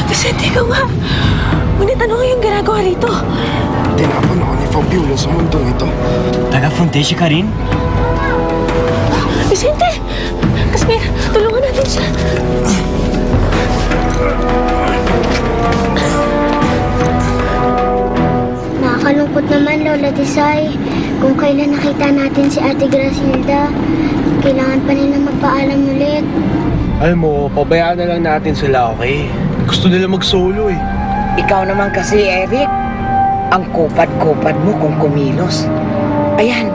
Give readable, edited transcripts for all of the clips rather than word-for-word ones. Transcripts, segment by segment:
Vicente, ikaw nga. Ngunit ano nga yung ginagawa rito? Tinapon ako ni Fabiola sa mundong ito. Taga-Fontesia ka rin? Vicente! Kasmir, tulungan natin siya. Nakakalungkot naman, Lola Tisay. Kung kailan nakita natin si Ate Grasilda, kailangan pa nila magpaalam ulit. Alam mo, pabayaan na lang natin sila, okay? Gusto nila mag-solo eh. Ikaw naman kasi, Eric. Ang kupad-kupad mo kung kumilos. Ayan,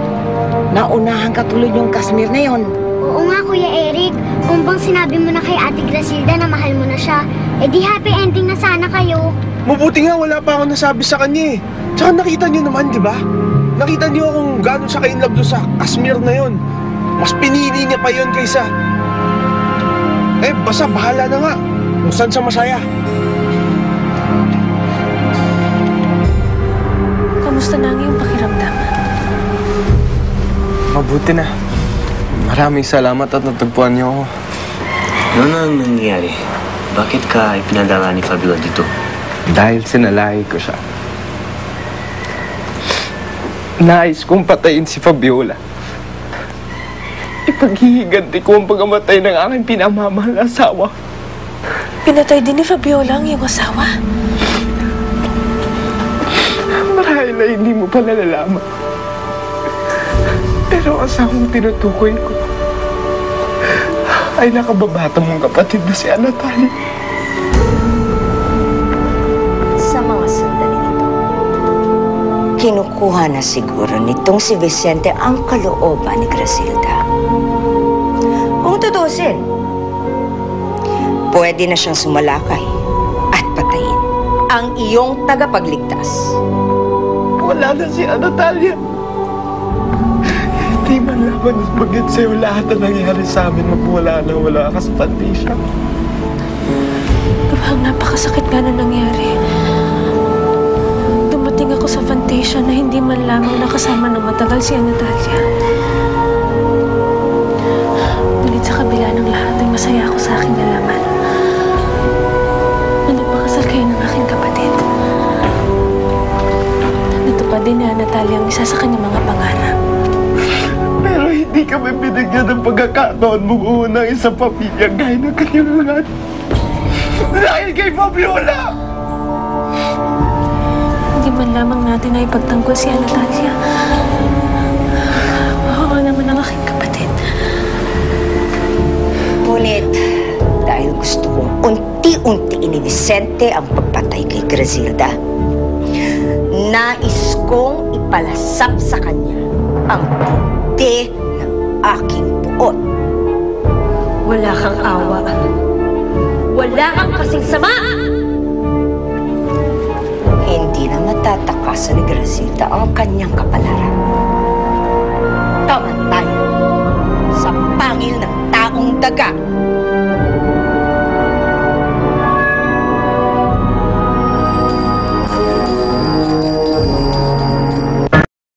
naunahan ka tuloy yung Kasmir na yon. Oo nga, Kuya Eric. Kung bang sinabi mo na kay Ate Grasilda na mahal mo na siya, edi happy ending na sana kayo. Mabuti nga, wala pa ako nasabi sa kanya eh. Tsaka nakita niyo naman, di ba? Nakita niyo kung gano'n siya ka-inlove doon sa Kasmir na yon. Mas pinili niya pa yon kaysa... Eh, basta bahala na nga kung saan siya masaya. Kamusta na ang iyong pakiramdam? Mabuti na. Maraming salamat at natagpuan niyo ako. Ano ang nangyari? Bakit ka ipinadala ni Fabiola dito? Dahil sinalahi ko siya. Nais kong patayin si Fabiola. Ipaghihiganti ko ang pagkamatay ng aking pinamamahal na asawa. Pinatay din ni Fabiola ang iyong asawa. Marahil na hindi mo pa nalalaman. Pero ang asawang tinutukoy ko ay nakababata mong kapatid na si Natalia. Sa mga sandali ito, kinukuha na siguro nitong si Vicente ang kalooban ni Grasilda. Kung tutusin, pwede na siyang sumalakay at patayin ang iyong tagapagligtas. Wala na si Natalia. Hindi man laban at bagit sa'yo lahat na nangyari sa amin magmula na wala ka sa Fontesia. Ang napakasakit nga na nangyari. Dumating ako sa Fontesia na hindi man lamang nakasama ng matagal si Natalia. Ngunit sa kabila ng lahat ay masaya ako sa aking nalaman na nagpakasal kayo ng aking kapatid. Natupad din ni Natalia ang isa sa kanyang mga pangarap. Pero hindi kami binigyan ng pagkakataon mong unang isang pamilya gaya ng kanyang lahat. Dahil kay Fabiola! Hindi man lamang natin na ipagtanggol si Natalia. Oo naman ang aking kapatid. Ngunit, dahil gusto kong unti-untiin ni Vicente ang pagpatay kay Grasilda, nais kong ipalasap sa kanya ang puti ng aking puot. Wala kang awa. Wala kang kasing sama! Hindi na matatakasan ni Grasilda ang kanyang kapalaran. Taman tayo sa pangil ng taong daga.